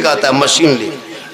लेकर आता है, मशीन ले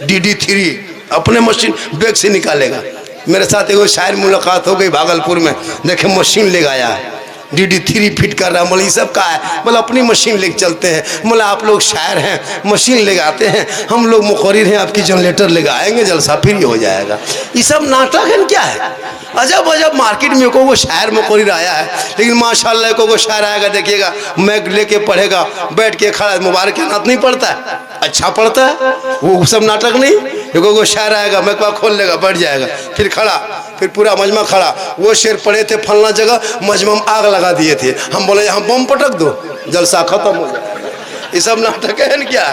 DD3 अपने मशीन बैग से निकालेगा। मेरे साथ एक शायर मुलाकात हो गई भागलपुर में, देखे मशीन ले आया है DD3 फिट कर रहा है। बोले ये सब का है? बोले अपनी मशीन लेके चलते हैं। बोले आप लोग शायर हैं, मशीन ले आते हैं, हम लोग मुकर्रिर हैं, आपकी जनरेटर ले आएंगे, जलसा फिर हो जाएगा। ये सब नाटक है क्या है? अजब अजब मार्केट में को वो शायर मुकर्रिर आया है, लेकिन माशाल्लाह को शायर आएगा देखिएगा, मैग लेके पढ़ेगा, बैठ के खड़ा, मुबारक के नात नहीं पढ़ता है, अच्छा पढ़ता है, वो सब नाटक नहीं। एगो शायर आएगा, मैकवा खोल लेगा, बैठ जाएगा, फिर खड़ा, फिर पूरा मजमा खड़ा। वो शेर पढ़े थे फलना जगह, मजमा में आग लगा दिए थे, हम बोले यहाँ बम पटक दो, जलसा खत्म हो जाए। ये सब नाटक है क्या?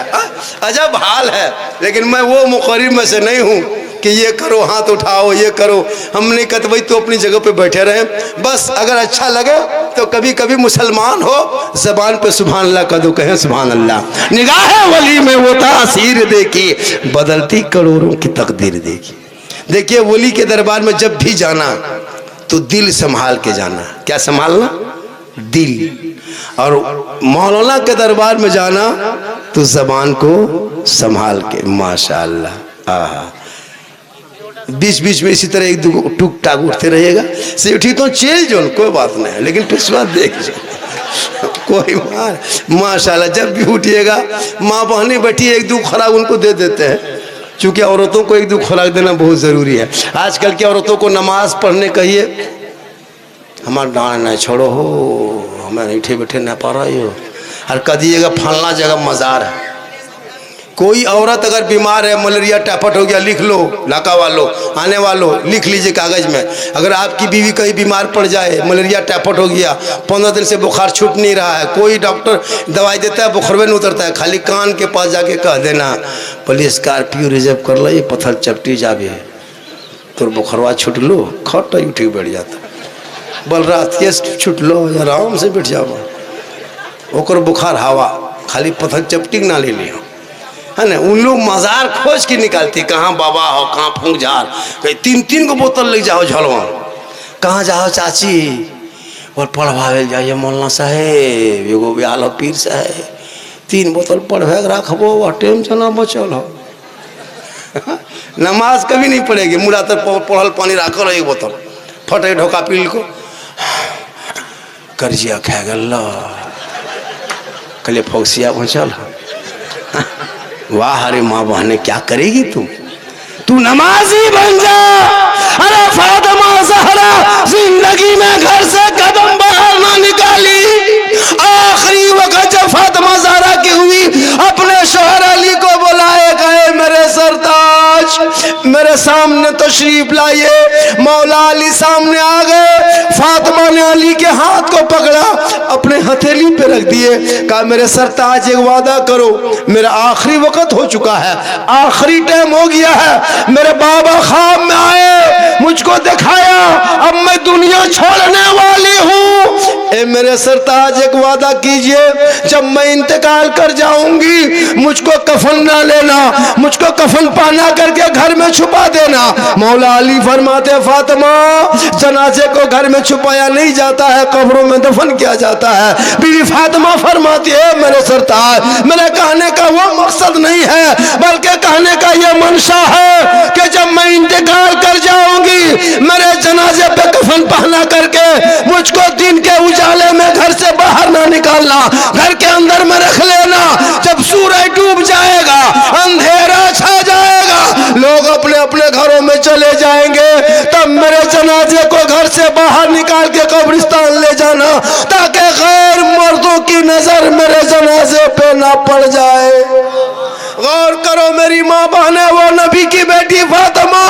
अजब हाल है। लेकिन मैं वो मुकर्रिर में से नहीं हूँ कि ये करो, हाथ उठाओ, ये करो। हमने कहा भाई तो अपनी जगह पे बैठे रहे, बस अगर अच्छा लगे तो कभी कभी मुसलमान हो ज़बान पे सुभान अल्लाह का दो, कहें सुभान अल्लाह। निगाह वली में वो तासीर देखी, बदलती करोड़ों की तकदीर देखी। देखिए वली के दरबार में जब भी जाना तो दिल संभाल के जाना। क्या संभालना? दिल। और मौलाना के दरबार में जाना तो ज़बान को संभाल के। माशाअल्लाह। आहा, बीच बीच में इसी तरह एक दो टूक टाक उठते रहिएगा, से उठी तो चेल जो, कोई बात नहीं है, लेकिन पिछवा देख कोई मार। माशाल्लाह जब भी उठिएगा, माँ बहनें बैठी एक दो खुराक उनको दे देते हैं, चूँकि औरतों को एक दो खुराक देना बहुत ज़रूरी है। आजकल की औरतों को नमाज पढ़ने कहिए, हमारा डांड नहीं छोड़ो हो, हमें बैठे बैठे न पा रही हो, और कह दीजिएगा फलना जगह मज़ार है। कोई औरत अगर बीमार है, मलेरिया टाइफाइड हो गया, लिख लो, इलाका वालों, आने वालों लिख लीजिए कागज़ में। अगर आपकी बीवी कहीं बीमार पड़ जाए, मलेरिया टाइफाइड हो गया, 15 दिन से बुखार छूट नहीं रहा है, कोई डॉक्टर दवाई देता है, बुखार नहीं उतरता है, खाली कान के पास जाके कह देना, बोले स्कॉर्पियो रिजर्व कर लो, ये पत्थर चपटी जावे तो बुखारवा छूट लो, खट उठी बैठ जाता। बोल रात के छूट लो, आराम से बैठ जाओ, ओकर बुखार हवा, खाली पत्थर चपटी ना ले लियो, है ना। उन लोग मज़ार खोज के निकालती, कहाँ बाबा हो, कहाँ फूंक झार, कहीं 3-3 को बोतल ले जाओ झलवान, कहाँ जाओ चाची, और पढ़वावे जाइए मौलाना साहेब, एगो ब्याल हो पीर साहेब, 3 बोतल पढ़वे रखबो, टेंशन ना बचल हो। नमाज कभी नहीं पड़ेगी, मुड़ा तर पढ़ल पानी रख लो, 1 बोतल फटे ढोका पील को कर्जिया खा गल, कल फोक्सिया पहुँचल। वाह अरे माँ बहने क्या करेगी तू नमाजी बन जा। अरे फातिमा ज़हरा जिंदगी में घर से कदम बाहर ना निकाली, आखिरी वक्त जब फातिमा ज़हरा की हुई, अपने शोहर अली को बुलाए, गए मेरे सरताज मेरे सामने तशरीफ लाइए। मौला अली सामने आ गए, फातिमा ने अली के हाथ को पकड़ा, अपने हथेली पे रख दिए, कहा मेरे सरताज एक वादा करो, मेरा आखिरी वक्त हो चुका है, आखिरी टाइम हो गया है, मेरे बाबा ख्वाब में आए, मुझको दिखाया, अब मैं दुनिया छोड़ने वाली हूँ। ए मेरे सरताज एक वादा कीजिए, जब मैं इंतकाल कर जाऊंगी मुझको कफन ना लेना, मुझको कफन पाना करके घर में छुपा देना। मौला अली फरमाते फातिमा जनाजे को घर में छुपाया नहीं जाता है, कब्रों में दफन किया जाता है। बीवी फातिमा फरमाती है मेरे सरताज मेरे कहने का वो मकसद नहीं है, बल्कि कहने का ये मंशा है कि जब मैं इंतकाल कर जाऊंगी मेरे जनाजे पे कफन पहना करके मुझको दिन के उजाले में घर से बाहर ना निकालना, घर के अंदर में रख लेना। जब सूरज डूब जाएगा, अंधेरा छा जाएगा, लोग अपने अपने घरों में चले जाएंगे, तब मेरे जनाजे को घर से बाहर निकाल के कब्रिस्तान ले जाना, ताकि गैर मर्दों की नजर मेरे जनाजे पे ना पड़ जाए। गौर करो मेरी माँ बहने, वो नबी की बेटी फातिमा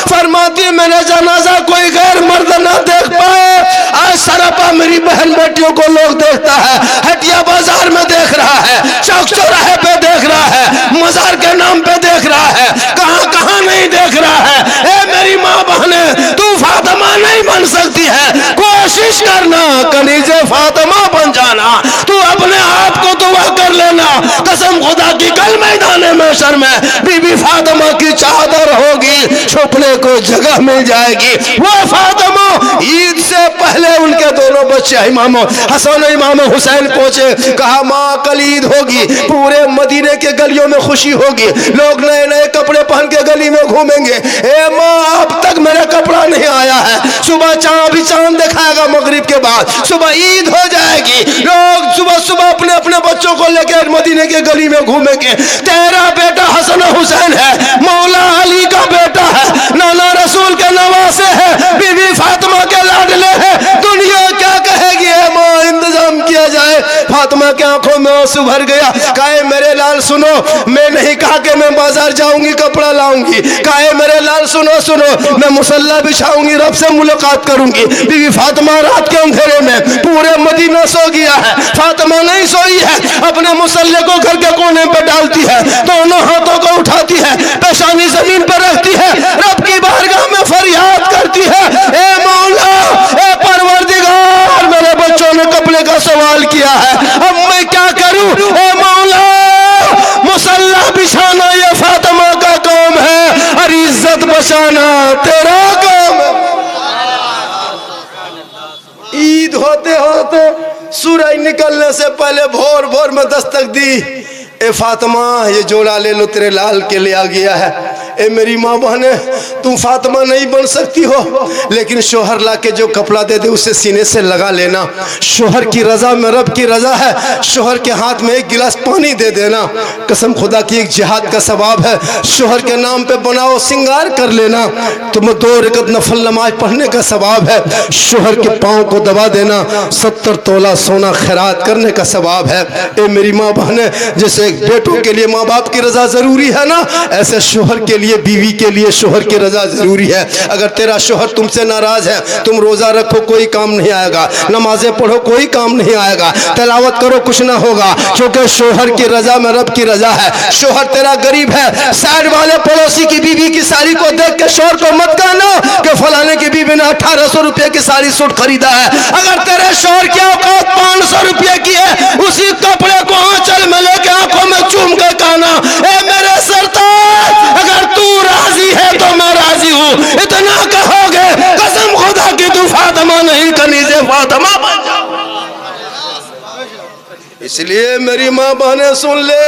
फरमाती मेरे जनाजा कोई गैर मर्द ना देख पाए। आज सरापा मेरी बहन बेटियों को लोग देखता है, हटिया बाजार में देख रहा है, चौक चौराहे पे देख रहा है, मजार के नाम पे देख रहा है, कहाँ कहाँ नहीं देख रहा है। ए मेरी माँ बहने, तू फातिमा नहीं बन सकती है, कोशिश करना कनीजे फातिमा बन जाना। तू अपने आप को दुआ कर लेना, कसम खुदा की कल मैदान महशर में बीबी फातिमा की चादर होगी, छुपने को जगह मिल जाएगी। वो फातिमा ईद से पहले उनके दोनों बच्चे इमाम हसन इमाम हुसैन पहुंचे, कहा माँ कल ईद होगी, पूरे मदीने के गलियों में खुशी होगी, लोग नए नए कपड़े पहन के गली में घूमेंगे। ए माँ अब तक मेरा कपड़ा नहीं आया है, सुबह चांद दिखाएगा, मगरिब के बाद सुबह ईद हो जाएगी, लोग सुबह सुबह अपने अपने बच्चों को लेकर मदीने के गली में घूमेंगे। तेरा बेटा हसन हुसैन है, मौला अली का बेटा है, नाना रसूल के नवासे है, बीबी फातिमा के लाडले है, दुनिया क्या कहेगी? माँ इंतजाम किया जाए। फातिमा की आंखों में आंसू भर गया, कहे मेरे लाल सुनो, मैं नहीं कहा कि मैं बाजार जाऊंगी कपड़ा लाऊंगी, कहे मेरे लाल सुनो सुनो, मैं मुसल्ला बिछाऊंगी, रब से मुलाकात करूंगी। बीबी फातिमा रात के अंधेरे में पूरे मदीना सो गया है, फातिमा नहीं सोई है, अपने मुसल्ले को घर के कोने पर डालती है, दोनों हाथों को उठाती है, पेशानी जमीन पर रखती है, रब की बारगाह में फरियाद करती है, ए मौला, ए परवरदिगार, मेरे बच्चों ने कपड़े का सवाल किया है, अब मैं क्या करूं? ए मौला, मुसल्ला बिछाना ये फातिमा का काम है और इज्जत बचाना तेरा काम है। ईद होते होते सूरज निकलने से पहले भोर भोर में दस्तक दी, ए फातिमा ये जोड़ा ले लो, तेरे लाल के लिए आ गया है। ए मेरी माँ बहने, तुम फातिमा नहीं बन सकती हो, लेकिन शोहर ला के जो कपड़ा दे दे उसे सीने से लगा लेना। शोहर की रजा में रब की रजा है, शोहर के हाथ में एक गिलास पानी दे देना, कसम खुदा की एक जिहाद का सवाब है। शोहर के नाम पे बनाओ श्रृंगार कर लेना, तुम्हें 2 रकत नफल नमाज पढ़ने का सवाब है। शोहर के पाँव को दबा देना 70 तोला सोना खैरात करने का सवाब है। ए मेरी माँ बहने, जैसे एक बेटों के लिए माँ बाप की रजा जरूरी है ना, ऐसे शोहर के लिए, बीवी के लिए शोहर की रजा जरूरी है। अगर तेरा शोहर तुमसे नाराज है, तुम रोजा रखो कोई काम नहीं आएगा, नमाजें पढ़ो कोई काम नहीं आएगा, तिलावत करो कुछ ना होगा, क्योंकि शोहर की रजा में रब की रजा है। शोहर तेरा गरीब है, साइड वाले पड़ोसी की बीवी की साड़ी को देख के शोहर को मत कहना कि फलाने की बीवी ने 1800 रुपए की साड़ी सूट खरीदा है। अगर तेरे शोहर की औकात 500 रुपए की है, उसी कपड़े को आंचल में लेके आंखों में चूम कर कहना, ए मेरे सरताज, अगर तू राजी है तो मैं राजी हूँ। इतना कहोगे, कसम खुदा की तू फातिमा नहीं कनीज़े फातिमा बन जाओ। इसलिए मेरी माँ बहने सुन ले,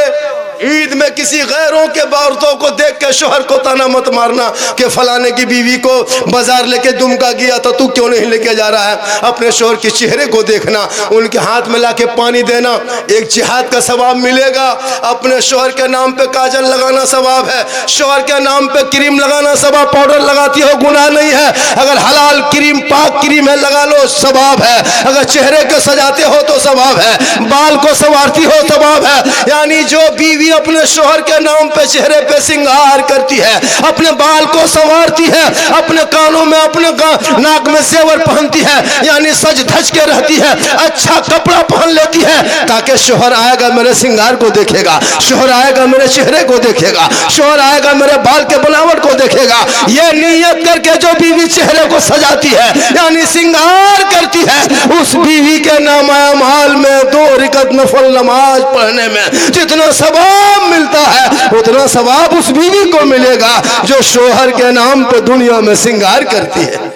ईद में किसी गैरों के औरतों को देख के शोहर को ताना मत मारना कि फलाने की बीवी को बाजार लेके दुमका गया तो तू क्यों नहीं लेके जा रहा है। अपने शोहर के चेहरे को देखना, उनके हाथ में लाके पानी देना, एक जिहाद का सवाब मिलेगा। अपने शोहर के नाम पे काजल लगाना सवाब है, शोहर के नाम पे क्रीम लगाना सवाब, पाउडर लगाती हो गुनाह नहीं है, अगर हलाल क्रीम पाक क्रीम है लगा लो सवाब है, अगर चेहरे को सजाते हो तो सवाब है, बाल को संवारती हो सवाब है। यानी जो बीवी अपने शोहर के नाम पे चेहरे पे श्रृंगार करती है, अपने बाल को संवारती है, अपने कानों में अपने नाक में सेवर पहनती है, यानी सज धज के रहती है, अच्छा कपड़ा पहन लेती है, ताकि शोहर आएगा मेरे श्रृंगार को देखेगा, शोहर आएगा मेरे चेहरे को देखेगा, शोहर आएगा मेरे बाल के बनावट को देखेगा। ये नियत करके जो बीवी चेहरे को सजाती है यानी श्रृंगार करती है, उस बीवी के नामाल में 2 रकत नफल नमाज पढ़ने में जितना सवाब मिलता है, उतना सवाब उस बीवी को मिलेगा जो शोहर के नाम पे दुनिया में श्रृंगार करती है।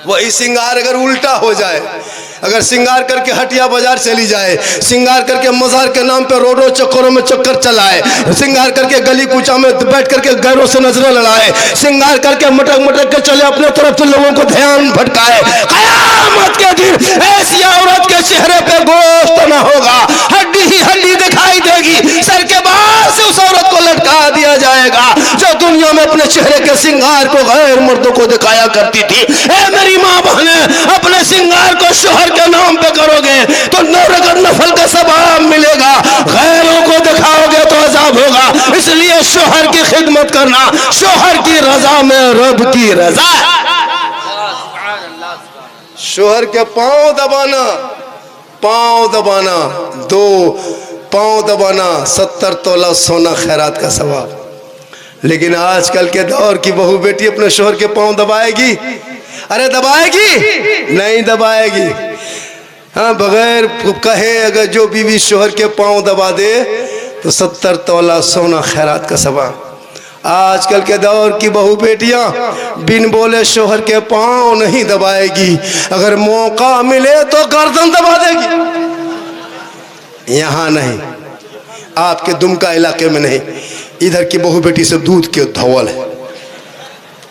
वही श्रृंगार अगर उल्टा हो जाए, अगर श्रृंगार करके हटिया बाजार चली जाए, श्रृंगार करके मजार के नाम पे रोडों चक्करों में चक्कर चलाए, श्रृंगार करके गली कूचा में बैठ करके गैरों से नजरें लड़ाए, श्रृंगार करके मटक मटक के चले अपने तरफ से लोगों को ध्यान भटकाए, कयामत के दिन ऐसी औरत के चेहरे पे गोश्त न होगा, हड्डी ही हड्डी दिखाई देगी, सर के बाल से उस औरत को लटका दिया जाएगा जो दुनिया में अपने चेहरे के श्रृंगार को गैर मर्दों को दिखाया करती थी। ए मेरी माँ बहने, अपने श्रृंगार को शोहर के नाम पे करोगे तो 9 रकत नफल का सवाब मिलेगा, गैरों को दिखाओगे तो अजाब होगा। इसलिए शोहर की खिदमत करना, शोहर की रजा में रब की रजा। शोहर के पांव दबाना, पांव दबाना, 2 पांव दबाना 70 तोला सोना खैरात का सवाब। लेकिन आजकल के दौर की बहू बेटी अपने शोहर के पांव दबाएगी? अरे दबाएगी? नहीं दबाएगी। हाँ, बगैर कहे अगर जो बीवी शोहर के पांव दबा दे तो 70 तोला सोना खैरात का सवाब। आजकल के दौर की बहू बेटियां बिन बोले शोहर के पांव नहीं दबाएगी, अगर मौका मिले तो गर्दन दबा देगी। यहाँ नहीं, आपके दुमका इलाके में नहीं, इधर की बहू बेटी से दूध के धवल है।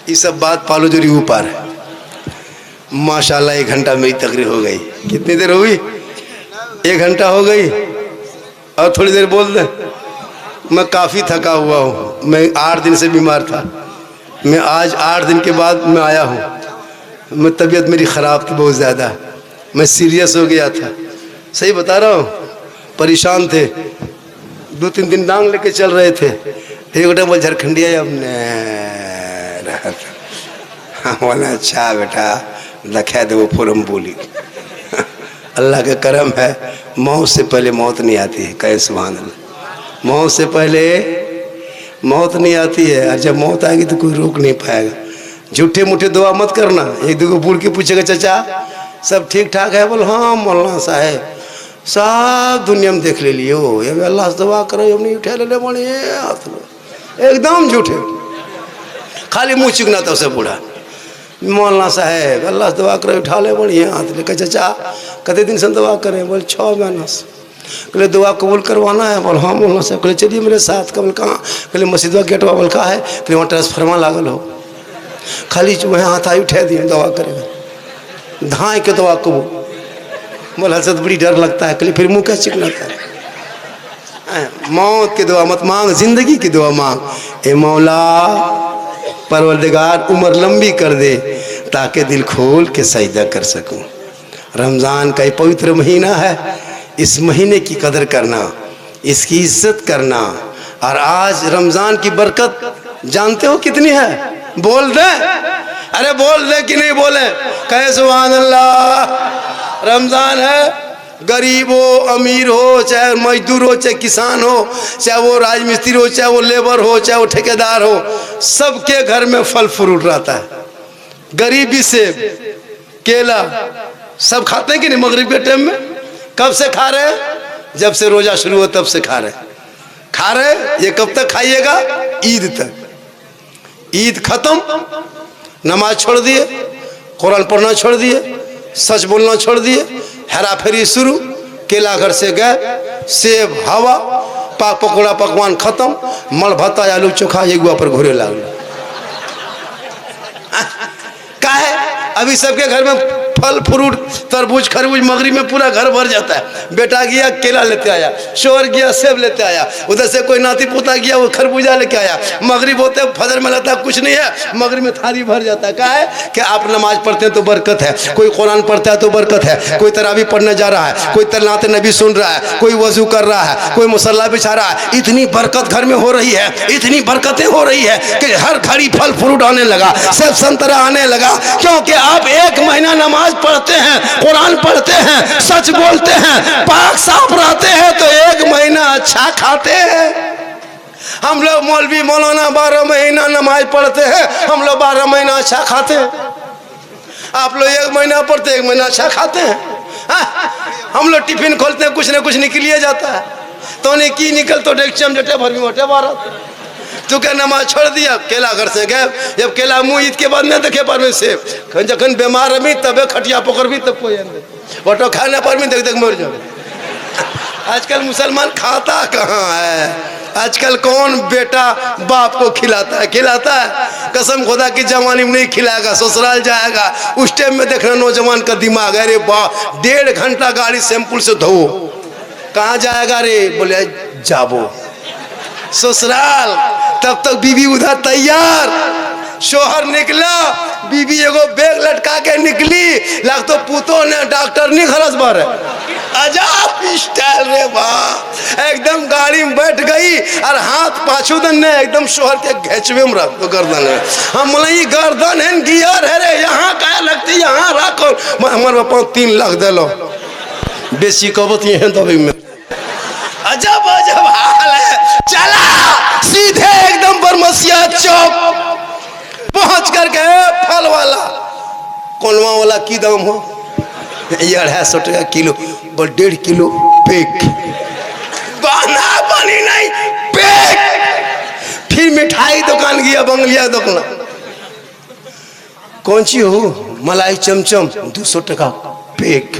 ये सब बात पालो जोरी ऊपर है। माशाल्लाह 1 घंटा मेरी तकरीर हो गई। कितनी देर हुई? 1 घंटा हो गई और थोड़ी देर बोल दे। मैं काफ़ी थका हुआ हूँ, मैं 8 दिन से बीमार था। मैं आज 8 दिन के बाद मैं आया हूँ। मैं तबीयत मेरी ख़राब थी बहुत ज़्यादा, मैं सीरियस हो गया था। सही बता रहा हूँ, परेशान थे। 2-3 दिन डांग लेके चल रहे थे। एक बेटा बोल झारखंडिया हमने बोला अच्छा बेटा लखा दे वो फोरम बोली। अल्लाह का करम है, मौत से पहले मौत नहीं आती है। कहे सुभान अल्लाह। मौत से पहले मौत नहीं आती है, और जब मौत आएगी तो कोई रोक नहीं पाएगा। झूठे मूठे दुआ मत करना। एक दो बूढ़ के पूछेगा चाचा सब ठीक ठाक है? बोल हाँ मौलाना साहब सब दुनिया में देख ले लियो, अल्लाह से दुआ करो नहीं उठे ले बड़े हाथ एकदम झूठे, खाली मुँह चिकना था उसे बूढ़ा। मौलाना साहब अल्लाह से दुआ करो उठा ले बड़ी हाथ लेकर। चाचा कते दिन से दुआ करें? बोल 6 महीना से। कहले दुआ कबूल करवाना है? बोल हाँ मौलाना साहब। कहले चलिए मेरे साथ। कबल कहाँ? कहले मस्जिद गेट बोल कहा है? कहले वहाँ ट्रांसफार्मर लागल हो, खाली वहाँ हाथ आई उठा दिए दुआ करेगा धाए के दुआ कबूल। बोल हसरत बड़ी डर लगता है। कहले फिर मुँह क्या चिकनाता है? मौत की दुआ मत मांग, जिंदगी की दुआ मांग। ए मौला परवरदिगार उम्र लंबी कर दे ताकि दिल खोल के सजदा कर सकूं। रमज़ान का ये पवित्र महीना है, इस महीने की कदर करना, इसकी इज्जत करना। और आज रमज़ान की बरकत जानते हो कितनी है? बोल दे, अरे बोल दे कि नहीं बोले? कहे सुभान अल्लाह। रमज़ान है, गरीब हो अमीर हो, चाहे मजदूर हो, चाहे किसान हो, चाहे वो राजमिस्त्री हो, चाहे वो लेबर हो, चाहे वो ठेकेदार हो, सबके घर में फल फ्रूट रहता है। गरीबी से केला सब खाते हैं कि नहीं? मगरिब के टाइम में कब से खा रहे हैं? जब से रोजा शुरू हो तब से खा रहे। ये कब तक खाइएगा? ईद तक। ईद खत्म, नमाज छोड़ दिए, कुरान पढ़ना छोड़ दिए, सच बोलना छोड़ दिए, हेरा फेरी शुरू, केला घर से गए, सेब हवा, पाक पकौड़ा पकवान खत्म, मल भत्ता आलू चोखा एगुआ पर घोरे लागल। का है अभी सबके घर में फल फ्रूट तरबूज खरबूज, मगरिब में पूरा घर भर जाता है। बेटा गया केला लेते आया, शोहर गया सेब लेते आया, उधर से कोई नाती पोता गया वो खरबूजा लेके आया। मगरिब होते फजर में लगता कुछ नहीं है, मगरिब में थाली भर जाता है। क्या है कि आप नमाज पढ़ते हैं तो बरकत है, कोई कुरान पढ़ता है तो बरकत है, कोई तरावी पढ़ने जा रहा है, कोई तलात नबी सुन रहा है, कोई वजू कर रहा है, कोई मुसल्ला बिछा रहा है। इतनी बरकत घर में हो रही है, इतनी बरकतें हो रही है कि हर घड़ी फल फ्रूट आने लगा, सेब संतरा आने लगा। क्योंकि आप 1 महीना नमाज पढ़ते हैं, कुरान पढ़ते हैं, सच बोलते हैं, पाक साफ रहते हैं, तो 1 महीना अच्छा खाते हैं। हम लोग मौलवी मौलाना 12 महीना नमाज पढ़ते हैं, हम लोग 12 महीना अच्छा खाते हैं। आप लोग 1 महीना पढ़ते 1 महीना अच्छा खाते हैं। हम लोग टिफिन खोलते हैं, कुछ ना कुछ निकलिए जाता है। तो ने की निकल तो डेक्चम जटे भर में मोटे 12 तू क्या नमाज छोड़ दिया, केला घर से गए। जब केला मुँह ईद के बाद नहीं देखे पर में सेब, जखन बीमार रही तबे खटिया पकड़ भी तब कोई बटो खाने पर में देख देख मर जाओ। आजकल मुसलमान खाता कहाँ है? आजकल कौन बेटा बाप को खिलाता है? कसम खुदा की जवानी में नहीं खिलाएगा, ससुराल जाएगा। उस टाइम में देखना नौजवान का दिमाग, अरे वाह 1.5 घंटा गाड़ी सैंपल से धो, कहाँ जाएगा रे? बोले जाबो ससुराल। तब तक बीवी उधर तैयार, शोहर निकला, बीवी एगो बैग लटका के निकली, लग तो पुतो ने डॉक्टर नहीं खरस भर। अजाब स्टाइल रे वाह, एकदम गाड़ी में बैठ गई और हाथ पाछू दन ने एकदम शोहर के घेचवे में रख दो गर्दन में। हम बोले ये गर्दन है गियर है रे, यहाँ क्या लगती, यहाँ रखो। हमारे पापा 3 लाख दे लो, बेसी कबती है तभी में। अजब अजब हाल है। चला सीधे एकदम बरमसिया चौक पहुंच कर गए। फल वाला कोनवा वाला की दाम हो? ये 250 टका किलो, 1.5 किलो पैक। बना पानी नहीं पेक। फिर मिठाई दुकान गया, बंगलिया दुकान, कौन सी हो, मलाई चमचम 200 टका पेक।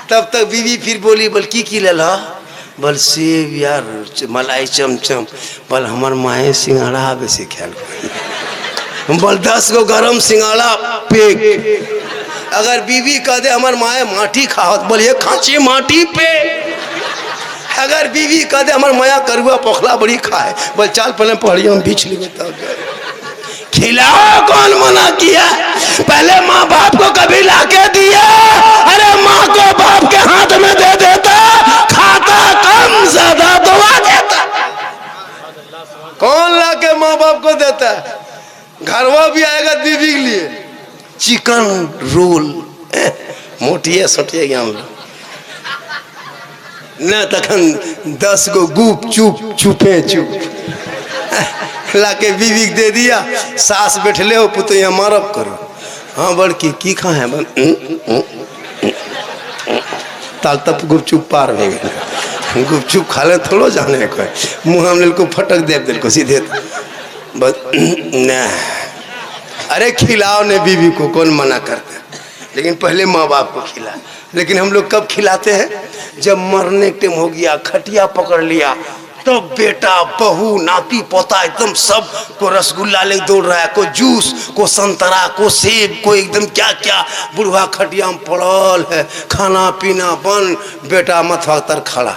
तब तक बीवी फिर बोली, बोल की लेला, बोल सेब यार, मलाई चमचम, बोल हमार माए सिंगाड़ा बेसी ख्याल, बोल 10 गो गरम सिंगाड़ा पेक। अगर बीवी कह दे हमार माए माटी खाओ, बोलिए खाची माटी पे। अगर बीवी कह दे हमार माया करुआ पोखला बड़ी खाए, बोल चाल पहले पहाड़ियों हम बीच लेंगे तब खिलाओ। कौन मना किया, पहले माँ बाप को कभी लाके दिया, अरे माँ को बाप के हाथ में दे देता, खाता कम ज्यादा दुआ देता। कौन लाके माँ बाप को देता है, घरवा भी आएगा बीवी के लिए, चिकन रोल मोटिए सोटिए गया हम लोग न, तखन 10 गो गुप चुप चुपे चुप लाके बीवी दे दिया। सास बैठले हो पुतैया मारब करो, हाँ बड़की की खा है, ताल तब गुपचुप पार हो गए। गुपचुप खा ले थोड़ो जाने को, मुँह हम को फटक दे दिल को सीधे बस न। अरे खिलाओ ने बीवी को, कौन मना करता है, लेकिन पहले माँ बाप को खिला। लेकिन हम लोग कब खिलाते हैं, जब मरने के टाइम हो गया, खटिया पकड़ लिया, तो बेटा बहू नाती पोता एकदम सब को रसगुल्ला ले दौड़ रहा है, को जूस, को संतरा, को सेब, को एकदम क्या क्या, बुढ़वा खटिया में पड़ल है, खाना पीना बन, बेटा मथवा तर खड़ा,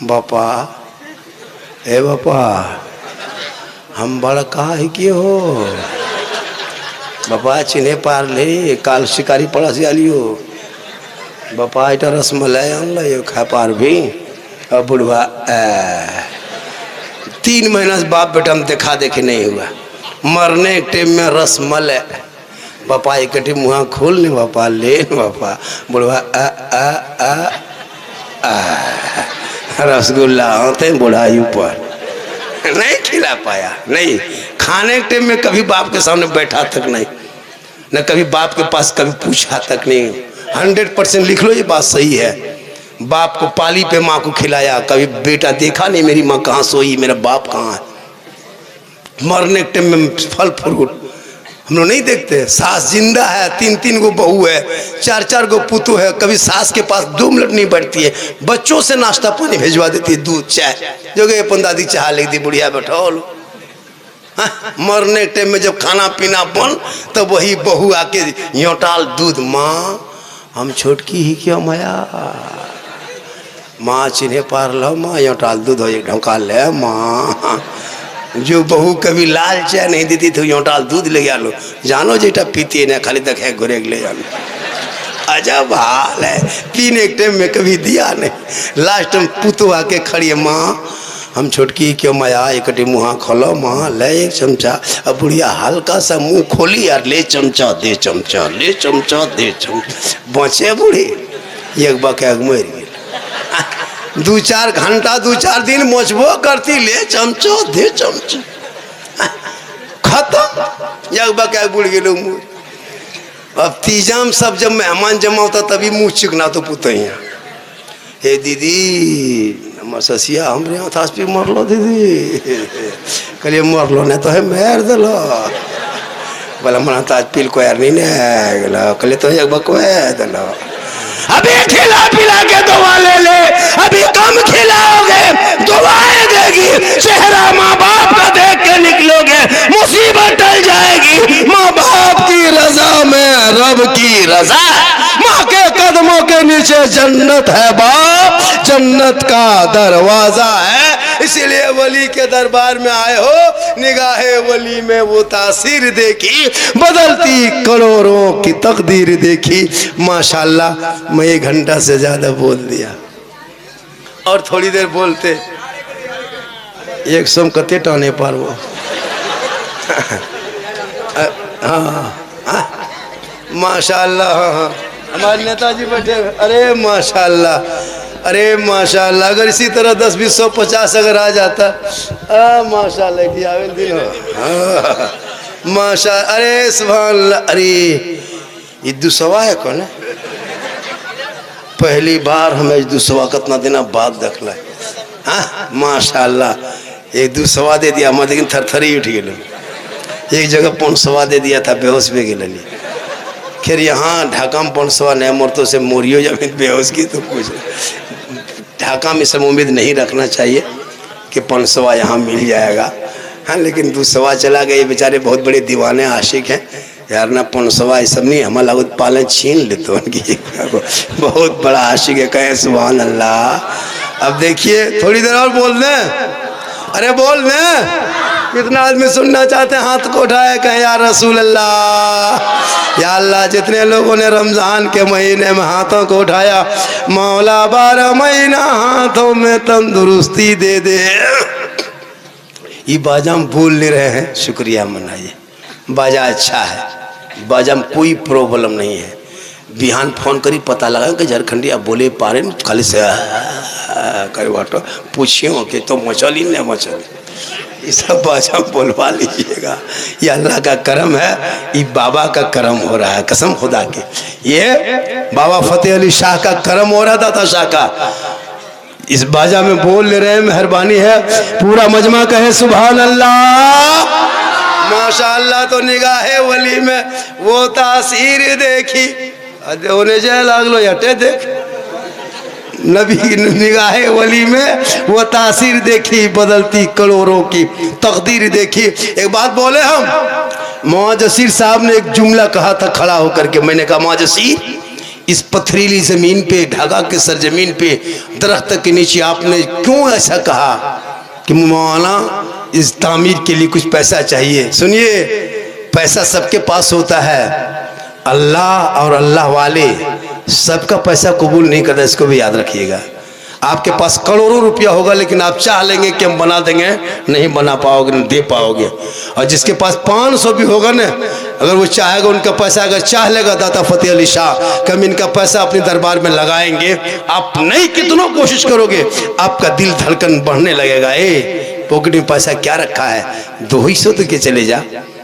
बापा ए बापा हम बड़का है कि हो, बापा चिन्हे पार ले, काल शिकारी पड़ा से आलियो, बापा इटा रसमलाई आन खा पार भी। और बुढ़वा 3 महीना से बाप बेटा में देखा देखे नहीं हुआ, मरने के टाइम में रसमलाई, बापा एक कटी मुँह खोल ने बापा ले बापा, बुढ़वा रसगुल्ला होते बुढ़ाई ऊपर नहीं खिला पाया। नहीं, खाने के टाइम में कभी बाप के सामने बैठा तक नहीं, न कभी बाप के पास कभी पूछा तक नहीं। 100% लिख लो, ये बात सही है। बाप को पाली पे माँ को खिलाया, कभी बेटा देखा नहीं मेरी माँ कहाँ सोई, मेरा बाप कहाँ है। मरने के टाइम में फल फ्रूट हम लोग नहीं देखते। सास जिंदा है, 3-3 गो बहू है, 4-4 गो पुतु है, कभी सास के पास 2 मिनट नहीं बैठती है, बच्चों से नाश्ता पानी भेजवा देती है, दूध चाय जो गए अपन दादी चाह लिख दी, बुढ़िया बैठो लो। मरने के टाइम में जब खाना पीना बन, तब वही बहू आके योटाल दूध, माँ हम छोटकी ही क्यों माया, माँ चिन्हे पार लो, माँ योटाल दूध हो ढोका ले माँ। जो बहू कभी लाल चाय नहीं देती थी, योटाल दूध ले गया लो, जानो जेटा पीती है ना, खाली तक है घुरे ले जानो। अजब हाल है, पीने के टाइम में कभी दिया नहीं। लास्ट में पुतु आके खड़ी है, माँ हम छोटकी क्यों माया, एक मुँह खोलो माँ, ले 1 चमचा। अब बुढ़िया हल्का सा मुंह खोली यार, ले चमचा दे चमचा, ले चमचा दे चमचा, बचे बूढ़ी एक बके मर गई। 2-4 घंटा 2-4 दिन मोचबो करती, ले चमचो दे चमचो, खत्म, एक बके बुढ़ गए मुँह। अब तीजाम सब जब मेहमान जमा होता तभी मुँह चिकना तो पुतैया, हे दीदी ससिया हमरे हाथ पे मर लो दीदी, कहलिए मर लो नहीं तो है मार दिलो, बोला मना ताज पील को यार नहीं गला, कहलिए तो एक बकवा दिलो, अभी खिला पिला के दवा ले ले, अभी कम खिलाओगे दुआएं देगी, चेहरा माँ बाप का देख के निकलोगे, मुसीबत टल जाएगी। माँ बाप की रजा में रब की रजा, माँ के कदमों के नीचे जन्नत है बाप, जन्नत का दरवाजा है। इसीलिए वली के दरबार में आए हो, निगाहे वली में वो तासीर देखी, बदलती करोड़ों की तकदीर देखी। माशाल्लाह मैं 1 घंटा से ज्यादा बोल दिया, और थोड़ी देर बोलते 100 कते टाने पर वो हाँ माशाल्लाह, हाँ हमारे नेताजी बैठे, अरे माशाल्लाह, अरे माशाल्लाह, अगर इसी तरह 10, 20, 100, 50 अगर आ जाता, माशाल्लाह की आवेल दिन हो, माशा, अरे सुभान अल्लाह। अरे ये दुसवा है कौन है, पहली बार हमें दुसवा कितना दिन बाद देखला, हाँ माशाल्लाह। एक 200 दे दिया मैं, लेकिन थरथरी उठ गए। एक जगह 500 दे दिया था, बेहोश भी गए। खैर यहाँ ढाका में 500 नए मुर्तों से मोरियो जमीन बेहोश की तो कुछ ढाका में सब उम्मीद नहीं रखना चाहिए कि 500 यहाँ मिल जाएगा। हाँ लेकिन 200 चला गए। बेचारे बहुत बड़े दीवाने आशिक हैं यार ना। 500 ये सब नहीं, हमारा लागत पाले छीन ले तो उनकी बहुत बड़ा आशिक है। कहें सुभान अल्लाह। अब देखिए थोड़ी देर और बोल दें, अरे बोल दें। कितना आदमी सुनना चाहते हैं, हाथ को उठाए कहें या रसूल अल्लाह। या अल्लाह जितने लोगों ने रमज़ान के महीने में हाथों को उठाया, मौला 12 महीना हाथों में तंदुरुस्ती दे दे। ये बाजा हम भूल नहीं रहे हैं, शुक्रिया मनाइए। बाजा अच्छा है, बाजा में कोई प्रॉब्लम नहीं है। बिहान फोन करी पता लगा कि झारखंडी अब बोले पा रहे खाली से करे बाटो पूछियो कि तो मचल ही नहीं मचल। ये सब बाजा बोलवा लीजिएगा, ये अल्लाह का करम है, ये बाबा का करम हो रहा है कसम खुदा के। ये बाबा फतेह अली शाह का करम हो रहा था शाह का। इस बाजा में बोल ले रहे हैं, मेहरबानी है। पूरा मजमा कहे सुभान अल्लाह। माशाअल्लाह। तो निगाहे वली में वो तासीर देखी, होने जाए लागलो हटे देख। नबी की निगाहे वली में वो तासीर देखी, बदलती करोड़ों की तकदीर देखी। एक बात बोले हम, मुआज़्ज़िर साहब ने एक जुमला कहा था खड़ा होकर के। मैंने कहा मुआज़्ज़िर, इस पथरीली ज़मीन पे, ढाका के सरजमीन पे, दरख्त के नीचे आपने क्यों ऐसा कहा कि मौलाना इस तामीर के लिए कुछ पैसा चाहिए? सुनिए, पैसा सबके पास होता है, अल्लाह और अल्लाह वाले सबका पैसा कबूल नहीं करता, इसको भी याद रखिएगा। आपके पास करोड़ों रुपया होगा, लेकिन आप चाह लेंगे कि हम बना देंगे, नहीं बना पाओगे, नहीं दे पाओगे। और जिसके पास 500 भी होगा ना, अगर वो चाहेगा उनका पैसा, अगर चाह लेगा दाता फतेह अली शाह कि हम इनका पैसा अपने दरबार में लगाएंगे, आप नहीं कितना कोशिश करोगे, आपका दिल धड़कन बढ़ने लगेगा। पॉकेट में पैसा क्या रखा है, 200 दे के चले जा,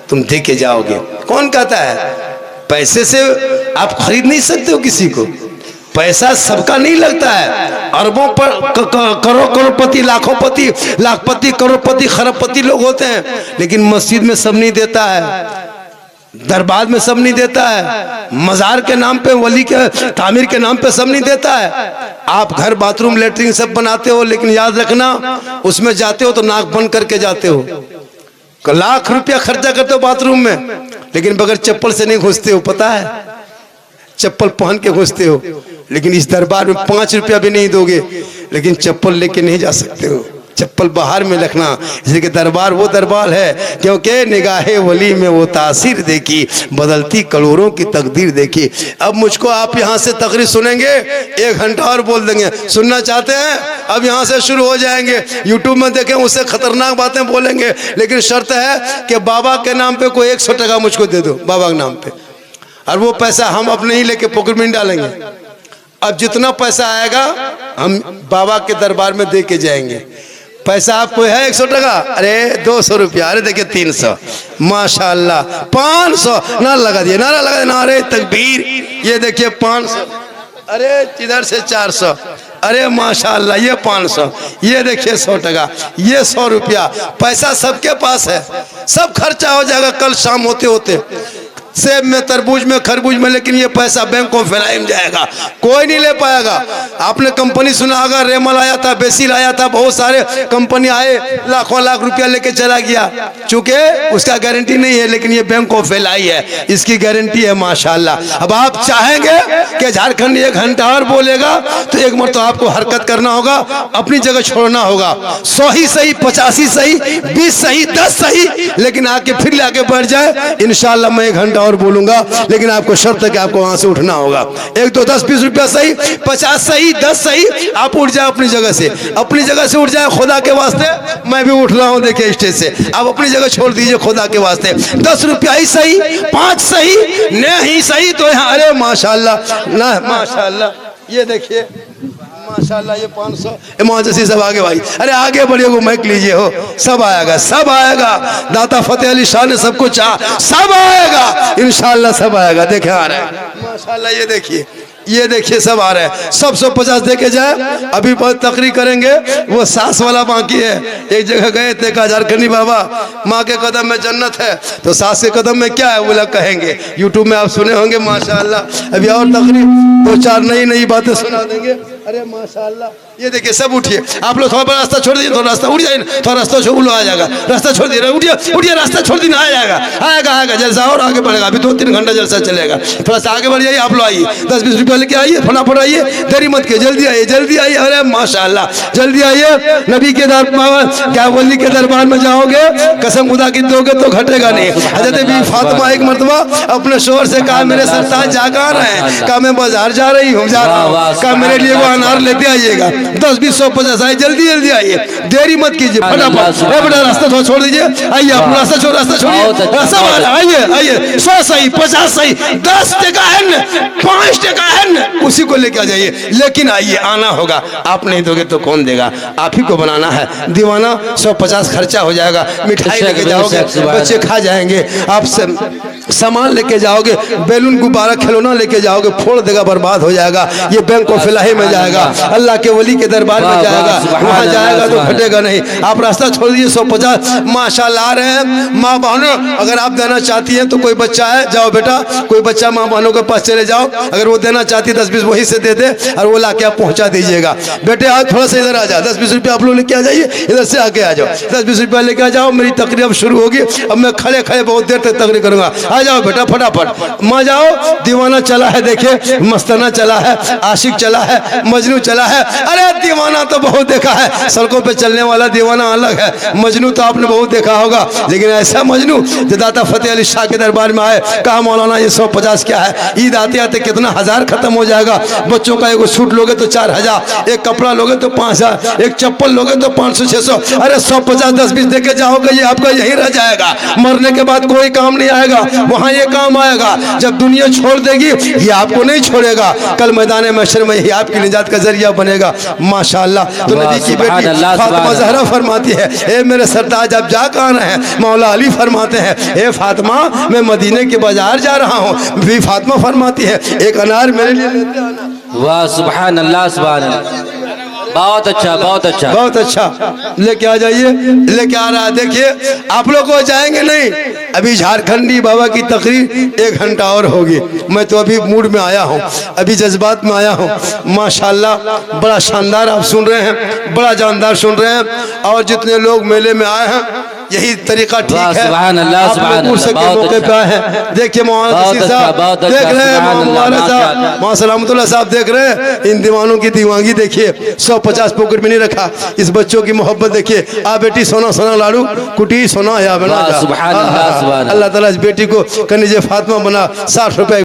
तुम दे के जाओगे। कौन कहता है? पैसे से आप खरीद नहीं सकते हो किसी को। पैसा सबका नहीं लगता है। अरबों पर करोड़पति, लाखोंपति, लाखपति, करोड़पति, खरबपति लोग होते हैं, लेकिन मस्जिद में सब नहीं देता है, दरबार में सब नहीं देता है, मजार के नाम पे, वली के तामीर के नाम पे सब नहीं देता है। आप घर, बाथरूम, लेटरिन सब बनाते हो, लेकिन याद रखना उसमें जाते हो तो नाक बंद करके जाते हो। लाख रुपया खर्चा करते हो बाथरूम में, लेकिन बगैर चप्पल से नहीं घुसते हो, पता है? चप्पल पहन के घुसते हो। लेकिन इस दरबार में 5 रुपया भी नहीं दोगे, लेकिन चप्पल लेके नहीं जा सकते हो। चप्पल बाहर में रखना, इसलिए कि दरबार वो दरबार है क्योंकि निगाहे वली में वो तासीर देखी, बदलती करोड़ों की तकदीर देखी। अब मुझको आप यहाँ से तकरीर सुनेंगे, 1 घंटा और बोल देंगे। सुनना चाहते हैं? अब यहाँ से शुरू हो जाएंगे। यूट्यूब में देखें, उससे खतरनाक बातें बोलेंगे, लेकिन शर्त है कि बाबा के नाम पे कोई 100 टका मुझको दे दो, बाबा के नाम पे, और वो पैसा हम अपने ही लेके पॉकेट में डालेंगे। अब जितना पैसा आएगा हम बाबा के दरबार में दे के जाएंगे। पैसा आपको है 100 टका, अरे 200 रुपया, अरे देखिए 300, माशाल्लाह 500, नारा लगा दिए, नारा लगा दिया, नारे तकबीर। ये देखिए 500, अरे इधर से 400, अरे माशाल्लाह ये 500, ये देखिए 100 टका, ये 100 रुपया। पैसा सबके पास है, सब खर्चा हो जाएगा कल शाम होते होते, सेब में, तरबूज में, खरबूज में, लेकिन ये पैसा बैंक ऑफ फैलाई में जाएगा, कोई नहीं ले पाएगा। आपने कंपनी सुना होगा, रेमल आया था, बेसिल आया था, बहुत सारे कंपनी आए, लाखों लाख रुपया लेके चला गया, चूंकि उसका गारंटी नहीं है, लेकिन ये बैंक ऑफ फैलाई है, इसकी गारंटी है माशाल्लाह। अब आप चाहेंगे कि झारखंड 1 घंटा और बोलेगा, तो एक मरतबा आपको हरकत करना होगा, अपनी जगह छोड़ना होगा। 100 ही सही, 50 ही सही, 20 सही, 10 सही, लेकिन आके फिर लाके बैठ जाए, इंशाल्लाह मैं 1 घंटा और बोलूंगा, लेकिन आपको शर्त है कि आपको वहां से उठना होगा। 1 तो 10 20 रुपया सही, 50 सही, 10 सही, आप उठ जाए अपनी जगह से, अपनी जगह से उठ जाए खुदा के वास्ते। मैं भी उठ रहा हूं, देखिए स्टेज से, आप अपनी जगह छोड़ दीजिए खुदा के वास्ते। 10 रुपया ही सही, 5 सही, नहीं सही तो यहाँ, अरे माशाल्लाह ना, माशाल्लाह ये देखिए माशाल्लाह, ये 500। मुआज़्ज़िर सब आगे भाई, अरे आगे बढ़िए, वो माइक लीजिए, हो सब आएगा, सब आएगा। दाता फतेह अली शाह ने सबको चाहा, सब आएगा इंशाल्लाह, सब आएगा। देखे आ रहा है माशाल्लाह, ये देखिए, ये देखिए सब आ रहे हैं, सब 150 दे के जाए। अभी बहुत तकरीर करेंगे, वो सास वाला बाकी है। एक जगह गए थे, कहा झारखंडी बाबा माँ के कदम में जन्नत है, तो सास के कदम में क्या है वो लोग कहेंगे। यूट्यूब में आप सुने होंगे माशाअल्लाह। अभी और तकरीर 2-4 नई बातें सुना देंगे। अरे माशाअल्लाह, ये देखिए सब उठिए। आप लोग थोड़ा रास्ता छोड़ दीजिए, थोड़ा रास्ता उठ जाए, थोड़ा रास्ता छोड़ लो, आ जाएगा। रास्ता छोड़ दीजिए, उठिए रास्ता छोड़ दीजिए, आएगा जलसा और आगे बढ़ेगा। अभी 2-3 घंटा जलसा चलेगा। थोड़ा सा आगे बढ़ जाइए, आप लोग आइए, 10-20 रुपये लेके आइए, फटाफट आइए, देरी मत कीजिए, जल्दी आइए। अरे माशाअल्लाह, जल्दी आइए। नबी के दरबार, क्या वली के दरबार में जाओगे, कसम खुदा की दोगे तो घटेगा नहीं। हजरत बीबी फातिमा एक मरतबा अपने शोहर से कहा, मेरे सरताज जा कहाँ रहे हैं? कहा मैं बाजार जा रही हूँ, जा रहा हूँ। कहा मेरे लिए वो अनार लेते आइएगा। 10-20 150 आइए, जल्दी आइए, देरी मत कीजिए, फटाफट। बेटा रास्ता थोड़ा छोड़ दीजिए, आइए आप रास्ता छोड़िए, रास्ता आइए। 100 सही, 50 सही, 10 टका है न, 5 टका है न, उसी को लेके आ जाइए। लेकिन आइए, आना होगा। आप नहीं दोगे तो कौन देगा? आप ही को बनाना है। दीवाना 150 खर्चा हो जाएगा। मिठाई लेके जाओगे, बच्चे खा जाएंगे। आप सामान लेके जाओगे, बैलून गुब्बारा खिलौना लेके जाओगे, फोड़ देगा, बर्बाद हो जाएगा। ये बैंक ऑफ इलाही में जाएगा, अल्लाह के वली के दरबार में जाएगा, वहाँ जाएगा तो घटेगा नहीं। आप रास्ता छोड़ दीजिए। 150 माशाअल्लाह आ रहे हैं। माँ बहनों, अगर आप देना चाहती हैं तो कोई बच्चा है, जाओ बेटा, कोई बच्चा माँ बहनों के पास चले जाओ। अगर वो देना चाहती है 10-20 वहीं से दे दे और वो लाके आप पहुँचा दीजिएगा। बेटे आज थोड़ा सा इधर आ जाओ, 10-20 रुपये आप लोग लेके आ जाइए, इधर से आके आ जाओ। 10-20 रुपये लेके आ जाओ। मेरी तकरीर अब शुरू होगी। अब मैं खड़े बहुत देर तक तकरीर करूँगा। आ जाओ बेटा फटाफट, माँ जाओ। दीवाना चला है, देखिए, मस्ताना चला है, आशिक चला है, मजनू चला है। अरे दीवाना तो बहुत देखा है, सड़कों पे चलने वाला दीवाना अलग है, मजनू तो आपने बहुत देखा होगा। लेकिन ऐसा मजनू जो दाता फतेह अली शाह के दरबार में आए, कहा मौलाना ये 150 क्या है? ईद आते आते कितना हजार खत्म हो जाएगा। बच्चों का एगो सूट लोगे तो 4000, एक कपड़ा लोगे तो 5000, एक चप्पल लोगे तो 500-600। अरे 150 10-20 देके जाओगे, ये आपका यही रह जाएगा। मरने के बाद कोई काम नहीं आएगा, वहाँ ये काम आएगा। जब दुनिया छोड़ देगी, ये आपको नहीं छोड़ेगा। कल मैदान महशर में ही आपकी निजात का जरिया बनेगा। माशाअल्लाह। तो नबी की बेटी फातिमा ज़हरा फरमाती है, ए मेरे सरताज आप जा कहाँ रहे हैं? मौला अली फरमाते हैं, ए फातिमा मैं मदीने के बाजार जा रहा हूँ। बीबी फातिमा फरमाती है, एक अनार मेरे लिए लेते आना। वाह सुभान अल्लाह, सुभान अल्लाह। बहुत अच्छा, बहुत अच्छा, बहुत अच्छा। लेके आ जाइए, लेके आ रहा है। देखिए आप लोग को जाएंगे नहीं, अभी झारखंडी बाबा की तकरीर 1 घंटा और होगी। मैं तो अभी मूड में आया हूँ, अभी जज्बात में आया हूँ। माशाल्लाह बड़ा शानदार आप सुन रहे हैं, बड़ा जानदार सुन रहे हैं। और जितने लोग मेले में आए हैं, यही तरीका ठीक है। सुभान अल्लाह, सुभान अल्लाह। मौके पे आए हैं। देखिए मौलाना साहब देख रहे हैं, मौलाना सलामतुल्लाह साहब देख रहे हैं। इन दीवानों की दीवानगी देखिए, 150 पॉकेट में नहीं रखा। इस बच्चों की मोहब्बत देखिए। आ बेटी सोना सोना लाडू कुटी सोना या बना। सुभान अल्लाह, सुभान अल्लाह। अल्लाह ताला इस बेटी को कनीजे फातिमा बना 60 रुपए